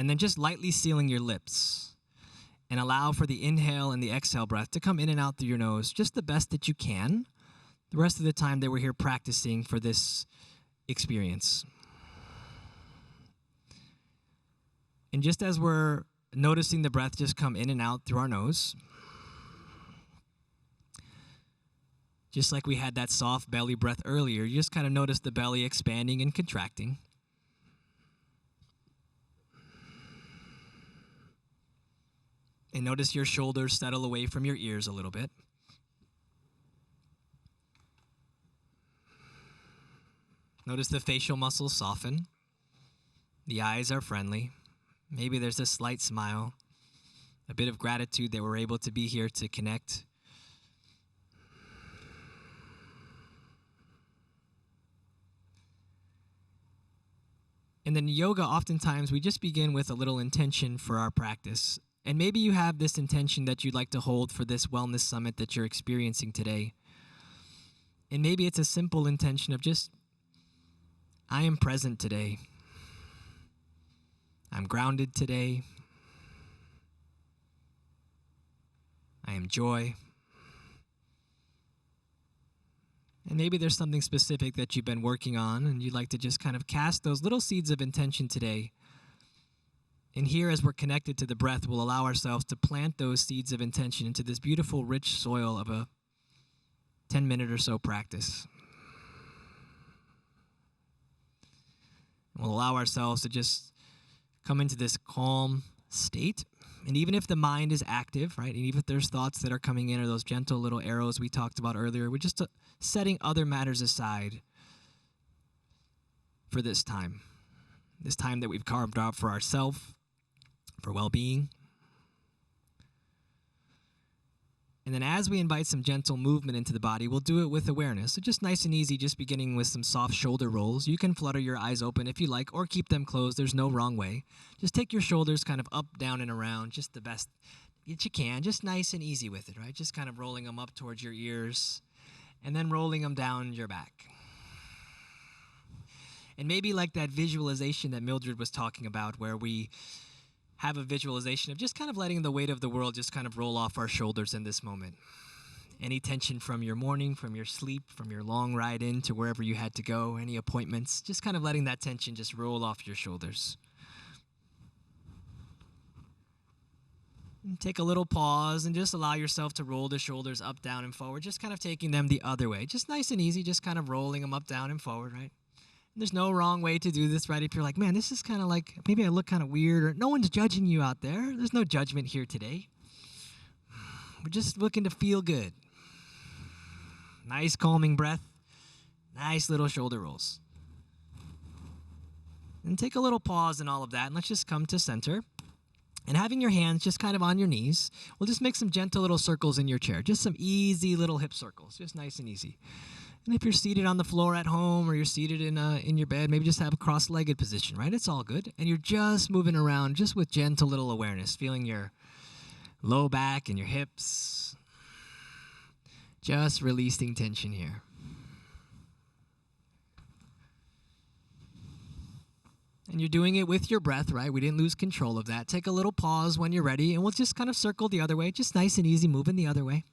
And then just lightly sealing your lips. And allow for the inhale and the exhale breath to come in and out through your nose just the best that you can. The rest of the time that we're here practicing for this experience. And just as we're noticing the breath just come in and out through our nose, just like we had that soft belly breath earlier, you just kind of notice the belly expanding and contracting. And notice your shoulders settle away from your ears a little bit. Notice the facial muscles soften. The eyes are friendly. Maybe there's a slight smile, a bit of gratitude that we're able to be here to connect. And then yoga, oftentimes we just begin with a little intention for our practice. And maybe you have this intention that you'd like to hold for this wellness summit that you're experiencing today. And maybe it's a simple intention of just, I am present today. I'm grounded today. I am joy. And maybe there's something specific that you've been working on and you'd like to just kind of cast those little seeds of intention today. And here, as we're connected to the breath, we'll allow ourselves to plant those seeds of intention into this beautiful, rich soil of a 10-minute or so practice. We'll allow ourselves to just come into this calm state. And even if the mind is active, right, and even if there's thoughts that are coming in or those gentle little arrows we talked about earlier, we're just setting other matters aside for this time that we've carved out for ourselves, for well-being. And then as we invite some gentle movement into the body, we'll do it with awareness. So just nice and easy, just beginning with some soft shoulder rolls. You can flutter your eyes open if you like, or keep them closed. There's no wrong way. Just take your shoulders kind of up, down, and around, just the best that you can. Just nice and easy with it, right? Just kind of rolling them up towards your ears, and then rolling them down your back. And maybe like that visualization that Mildred was talking about, where we have a visualization of just kind of letting the weight of the world just kind of roll off our shoulders in this moment. Any tension from your morning, from your sleep, from your long ride in to wherever you had to go, any appointments, just kind of letting that tension just roll off your shoulders. And take a little pause and just allow yourself to roll the shoulders up, down, and forward, just kind of taking them the other way. Just nice and easy, just kind of rolling them up, down, and forward, right? There's no wrong way to do this, right? If you're like, man, this is kind of like, maybe I look kind of weird, or no one's judging you out there. There's no judgment here today. We're just looking to feel good. Nice calming breath. Nice little shoulder rolls. And take a little pause in all of that, and let's just come to center. And having your hands just kind of on your knees, we'll just make some gentle little circles in your chair. Just some easy little hip circles, just nice and easy. And if you're seated on the floor at home or you're seated in your bed, maybe just have a cross-legged position, right? It's all good. And you're just moving around just with gentle little awareness, feeling your low back and your hips. Just releasing tension here. And you're doing it with your breath, right? We didn't lose control of that. Take a little pause when you're ready, and we'll just kind of circle the other way. Just nice and easy, moving the other way.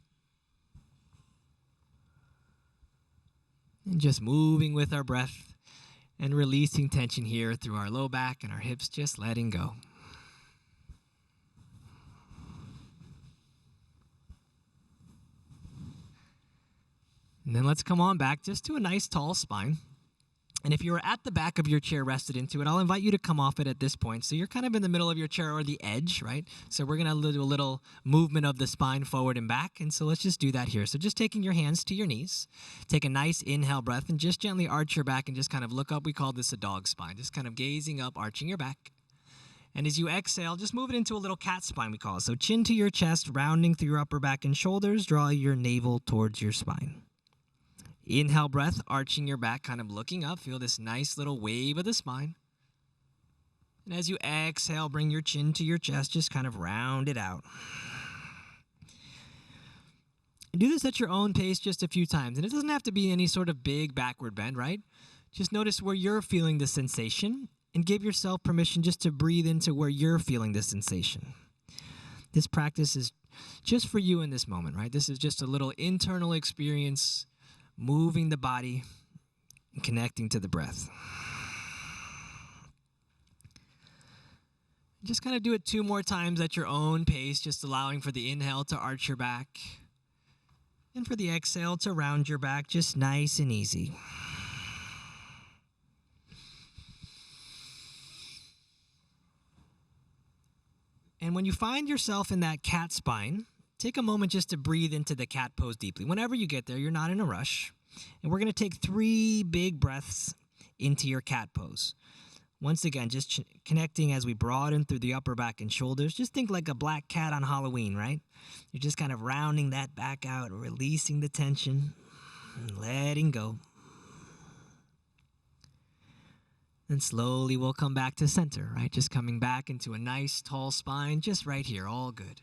And just moving with our breath and releasing tension here through our low back and our hips, just letting go. And then let's come on back just to a nice tall spine. And if you're at the back of your chair rested into it, I'll invite you to come off it at this point. So you're kind of in the middle of your chair or the edge, right? So we're going to do a little movement of the spine forward and back. And so let's just do that here. So just taking your hands to your knees, take a nice inhale breath and just gently arch your back and just kind of look up. We call this a dog spine, just kind of gazing up, arching your back. And as you exhale, just move it into a little cat spine, we call it. So chin to your chest, rounding through your upper back and shoulders, draw your navel towards your spine. Inhale breath, arching your back, kind of looking up. Feel this nice little wave of the spine. And as you exhale, bring your chin to your chest, just kind of round it out. And do this at your own pace just a few times. And it doesn't have to be any sort of big backward bend, right? Just notice where you're feeling the sensation. and give yourself permission just to breathe into where you're feeling this sensation. This practice is just for you in this moment, right? This is just a little internal experience, moving the body and connecting to the breath. Just kind of do it 2 more times at your own pace, just allowing for the inhale to arch your back and for the exhale to round your back, just nice and easy. And when you find yourself in that cat spine, take a moment just to breathe into the cat pose deeply. Whenever you get there, you're not in a rush. And we're going to take 3 big breaths into your cat pose. Once again, just connecting as we broaden through the upper back and shoulders. Just think like a black cat on Halloween, right? You're just kind of rounding that back out, releasing the tension, and letting go. And slowly we'll come back to center, right? Just coming back into a nice tall spine, just right here, all good.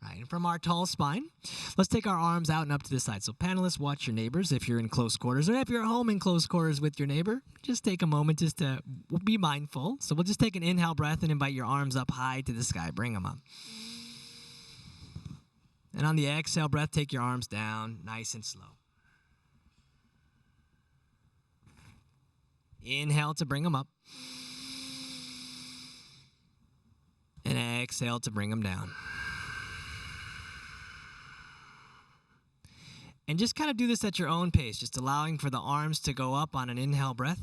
Right, and from our tall spine, let's take our arms out and up to the side. So panelists, watch your neighbors if you're in close quarters, or if you're at home in close quarters with your neighbor, just take a moment just to be mindful. So we'll just take an inhale breath and invite your arms up high to the sky. Bring them up. And on the exhale breath, take your arms down nice and slow. Inhale to bring them up. And exhale to bring them down. And just kind of do this at your own pace, just allowing for the arms to go up on an inhale breath.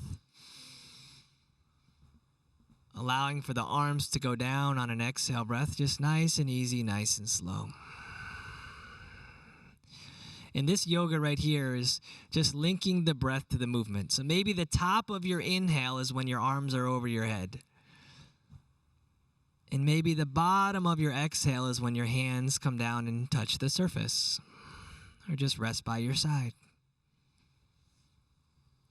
Allowing for the arms to go down on an exhale breath, just nice and easy, nice and slow. And this yoga right here is just linking the breath to the movement. So maybe the top of your inhale is when your arms are over your head. And maybe the bottom of your exhale is when your hands come down and touch the surface. Or just rest by your side.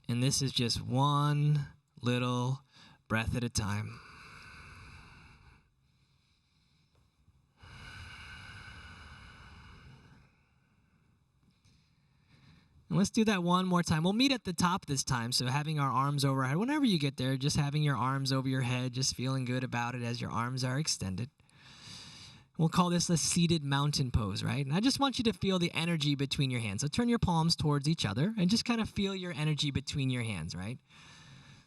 And this is just one little breath at a time. And let's do that one more time. We'll meet at the top this time, so having our arms overhead. Whenever you get there, just having your arms over your head, just feeling good about it as your arms are extended. We'll call this a seated mountain pose, right? And I just want you to feel the energy between your hands. So turn your palms towards each other and just kind of feel your energy between your hands, right?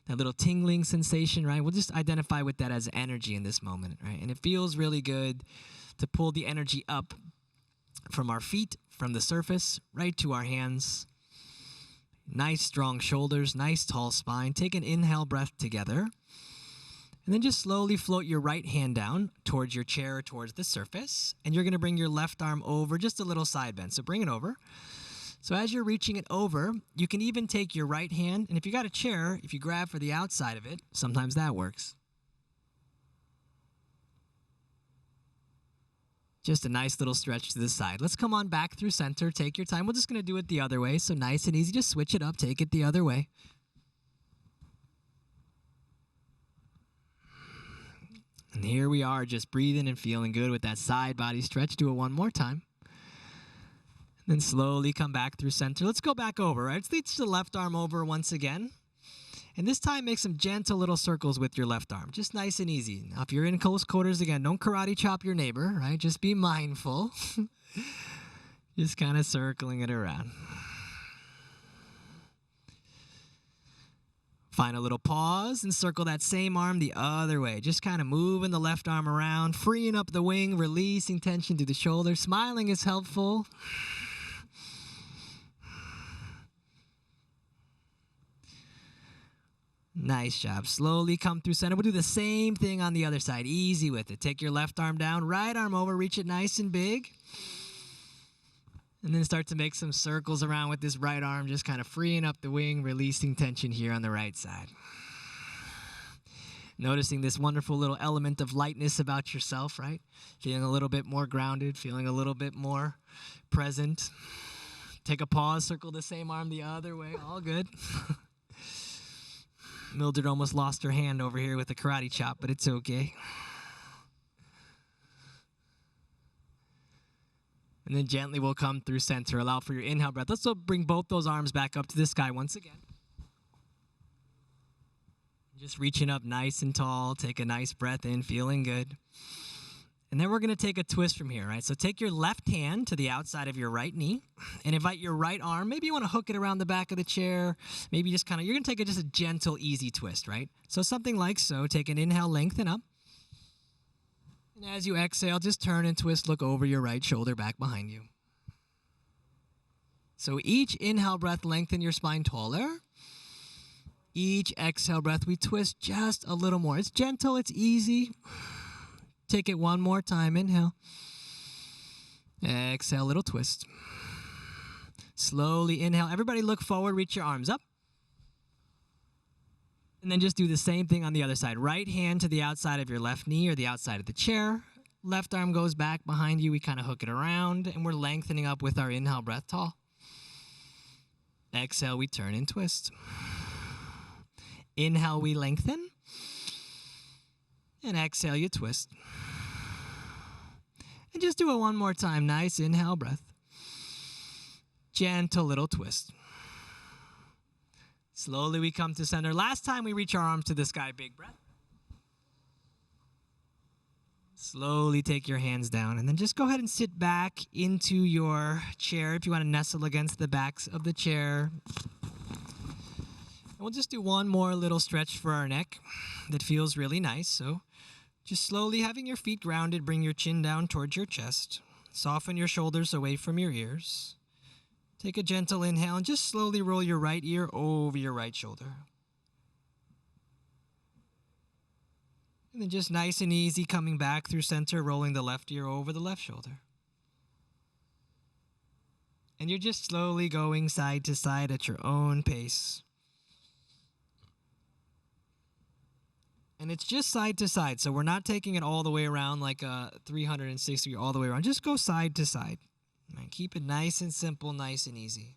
That little tingling sensation, right? We'll just identify with that as energy in this moment, right? And it feels really good to pull the energy up from our feet, from the surface, right to our hands. Nice strong shoulders, nice tall spine. Take an inhale breath together. And then just slowly float your right hand down towards your chair, towards the surface. And you're going to bring your left arm over, just a little side bend. So bring it over. So as you're reaching it over, you can even take your right hand. And if you got a chair, if you grab for the outside of it, sometimes that works. Just a nice little stretch to the side. Let's come on back through center. Take your time. We're just going to do it the other way. So nice and easy. Just switch it up. Take it the other way. And here we are, just breathing and feeling good with that side body stretch. Do it one more time. And then slowly come back through center. Let's go back over, right? Let's reach the left arm over once again. And this time, make some gentle little circles with your left arm. Just nice and easy. Now, if you're in close quarters, again, don't karate chop your neighbor, right? Just be mindful. Just kind of circling it around. Find a little pause and circle that same arm the other way. Just kind of moving the left arm around, freeing up the wing, releasing tension through the shoulder. Smiling is helpful. Nice job. Slowly come through center. We'll do the same thing on the other side. Easy with it. Take your left arm down, right arm over, reach it nice and big. And then start to make some circles around with this right arm, just kind of freeing up the wing, releasing tension here on the right side. Noticing this wonderful little element of lightness about yourself, right? Feeling a little bit more grounded, feeling a little bit more present. Take a pause, circle the same arm the other way, all good. Mildred almost lost her hand over here with the karate chop, but it's okay. And then gently we'll come through center. Allow for your inhale breath. Let's bring both those arms back up to the sky once again. Just reaching up nice and tall. Take a nice breath in, feeling good. And then we're going to take a twist from here, right? So take your left hand to the outside of your right knee and invite your right arm. Maybe you want to hook it around the back of the chair. Maybe just kind of, you're going to take just a gentle, easy twist, right? So something like so. Take an inhale, lengthen up. And as you exhale, just turn and twist, look over your right shoulder back behind you. So each inhale breath, lengthen your spine taller. Each exhale breath, we twist just a little more. It's gentle, it's easy. Take it one more time. Inhale. Exhale, little twist. Slowly inhale. Everybody look forward, reach your arms up. And then just do the same thing on the other side. Right hand to the outside of your left knee or the outside of the chair. Left arm goes back behind you. We kind of hook it around, and we're lengthening up with our inhale breath tall. Exhale, we turn and twist. Inhale, we lengthen. And exhale, you twist. And just do it one more time. Nice inhale breath. Gentle little twist. Slowly we come to center. Last time we reach our arms to the sky. Big breath. Slowly take your hands down. And then just go ahead and sit back into your chair if you want to nestle against the backs of the chair. And we'll just do one more little stretch for our neck that feels really nice. So just slowly having your feet grounded, bring your chin down towards your chest. Soften your shoulders away from your ears. Take a gentle inhale and just slowly roll your right ear over your right shoulder. And then just nice and easy coming back through center, rolling the left ear over the left shoulder. And you're just slowly going side to side at your own pace. And it's just side to side, so we're not taking it all the way around like a 360 all the way around. Just go side to side. Right, keep it nice and simple, nice and easy.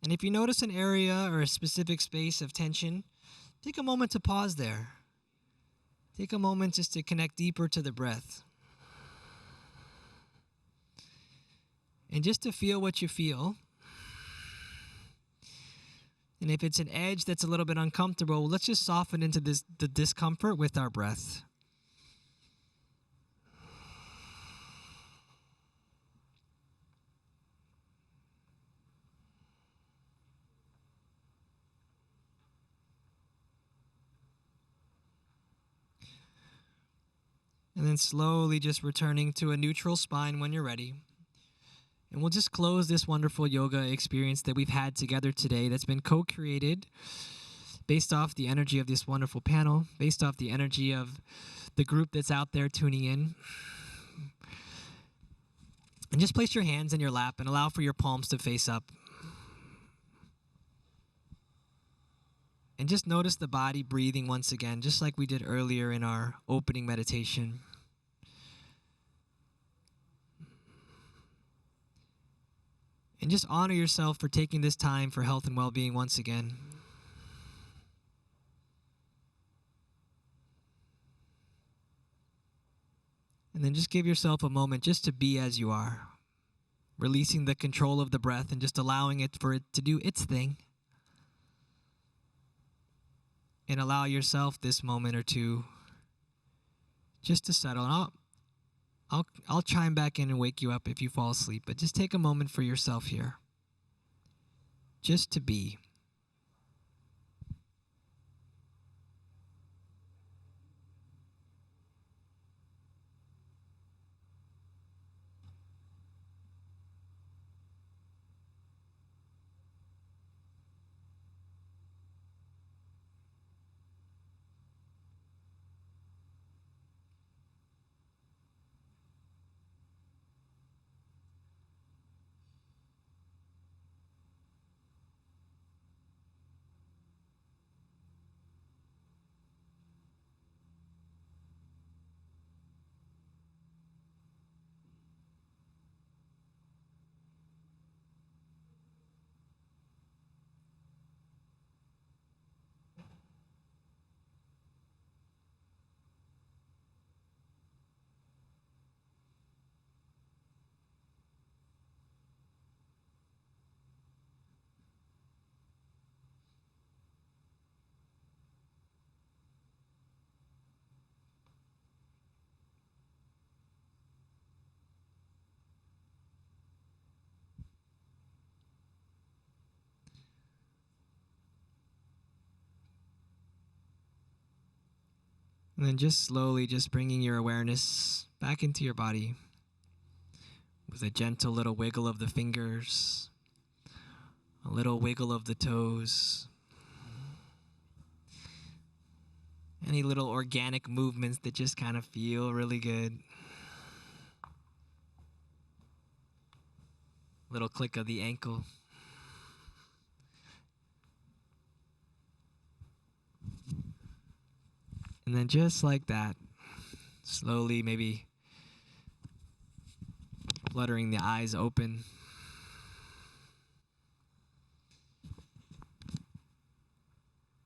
And if you notice an area or a specific space of tension, take a moment to pause there. Take a moment just to connect deeper to the breath. And just to feel what you feel. And if it's an edge that's a little bit uncomfortable, let's just soften into the discomfort with our breath. And then slowly just returning to a neutral spine when you're ready. And we'll just close this wonderful yoga experience that we've had together today that's been co-created based off the energy of this wonderful panel, based off the energy of the group that's out there tuning in. And just place your hands in your lap and allow for your palms to face up. And just notice the body breathing once again, just like we did earlier in our opening meditation. And just honor yourself for taking this time for health and well-being once again. And then just give yourself a moment just to be as you are, releasing the control of the breath and just allowing it for it to do its thing. And allow yourself this moment or two just to settle. And I'll chime back in and wake you up if you fall asleep, but just take a moment for yourself here. Just to be. And then just slowly just bringing your awareness back into your body with a gentle little wiggle of the fingers, a little wiggle of the toes, any little organic movements that just kind of feel really good. Little click of the ankle. And then just like that, slowly maybe fluttering the eyes open.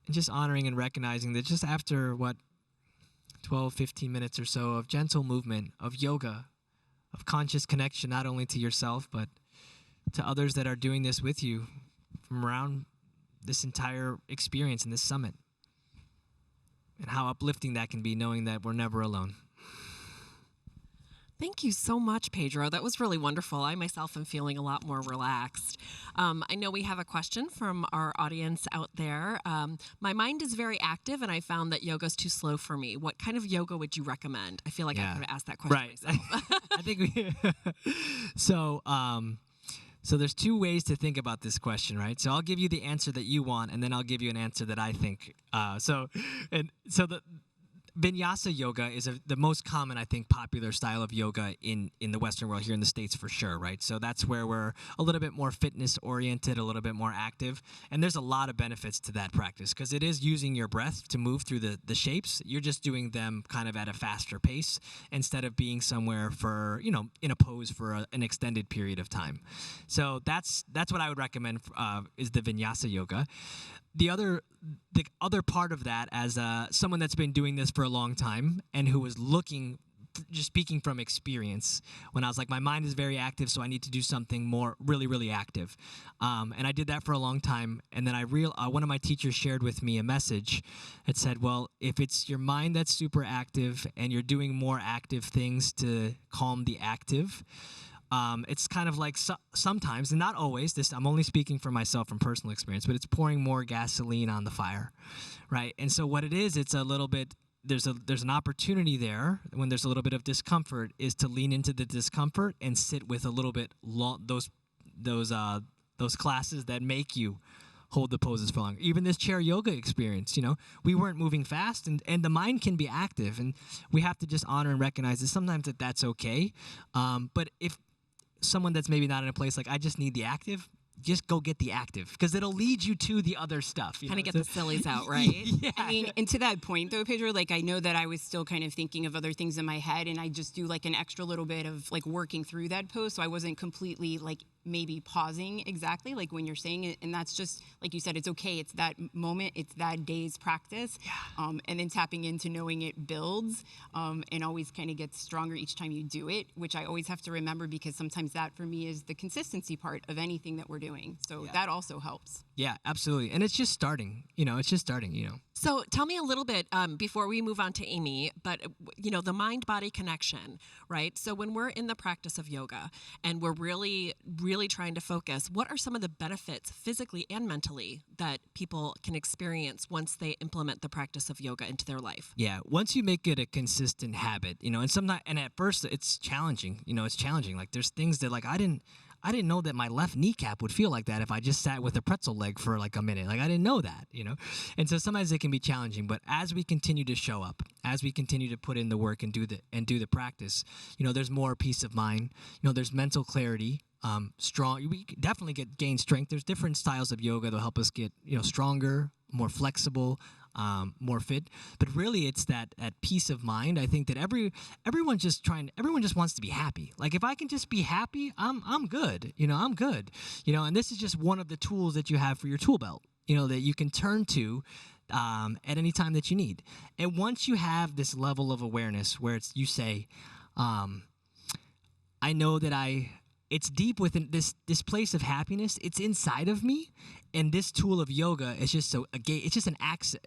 And just honoring and recognizing that just after 12, 15 minutes or so of gentle movement, of yoga, of conscious connection, not only to yourself, but to others that are doing this with you from around this entire experience in this summit. And how uplifting that can be, knowing that we're never alone. Thank you so much, Pedro. That was really wonderful. I myself am feeling a lot more relaxed. I know we have a question from our audience out there. My mind is very active, and I found that yoga's too slow for me. What kind of yoga would you recommend? I feel like I could have asked that question myself. I think So there's two ways to think about this question, right? So I'll give you the answer that you want, and then I'll give you an answer that I think. So the Vinyasa yoga is the most common, I think, popular style of yoga in the Western world, here in the States for sure, right? So that's where we're a little bit more fitness-oriented, a little bit more active, and there's a lot of benefits to that practice because it is using your breath to move through the shapes. You're just doing them kind of at a faster pace instead of being somewhere for, in a pose for an extended period of time. So that's what I would recommend is the Vinyasa yoga. The other part of that, as someone that's been doing this for a long time and who was looking, just speaking from experience, when I was like, my mind is very active, so I need to do something more really, really active. And I did that for a long time. And then one of my teachers shared with me a message that said, well, if it's your mind that's super active and you're doing more active things to calm the active, it's kind of like sometimes, and not always, I'm only speaking for myself from personal experience, but it's pouring more gasoline on the fire, right? And so what it is, it's a little bit, there's an opportunity there when there's a little bit of discomfort, is to lean into the discomfort and sit with a little bit those classes that make you hold the poses for longer. Even this chair yoga experience, we weren't moving fast, and the mind can be active, and we have to just honor and recognize that sometimes that's okay. But if someone that's maybe not in a place like, I just need the active, just go get the active, because it'll lead you to the other stuff. Kind of get the sillies out, right? Yeah. I mean, and to that point, though, Pedro, like, I know that I was still kind of thinking of other things in my head, and I just do like an extra little bit of like working through that pose, so I wasn't completely like maybe pausing exactly like when you're saying it. And that's just, like you said, it's okay. It's that moment. It's that day's practice. Yeah. And then tapping into knowing it builds and always kind of gets stronger each time you do it, which I always have to remember, because sometimes that for me is the consistency part of anything that we're doing. So that also helps. Yeah, absolutely. And it's just starting, So tell me a little bit before we move on to Amy, but the mind-body connection, right? So when we're in the practice of yoga and we're really, really trying to focus, what are some of the benefits physically and mentally that people can experience once they implement the practice of yoga into their life? Yeah, once you make it a consistent habit, and at first it's challenging, Like there's things that like I didn't know that my left kneecap would feel like that if I just sat with a pretzel leg for like a minute. Like I didn't know that, And so sometimes it can be challenging, but as we continue to show up, as we continue to put in the work and do the practice, there's more peace of mind. There's mental clarity. Strong. We definitely gain strength. There's different styles of yoga that'll help us get stronger, more flexible, more fit. But really, it's that peace of mind. I think that everyone just wants to be happy. Like if I can just be happy, I'm good. I'm good. And this is just one of the tools that you have for your tool belt. That you can turn to at any time that you need. And once you have this level of awareness where you say, I know that it's deep within this place of happiness. It's inside of me, and this tool of yoga is just it's just an access.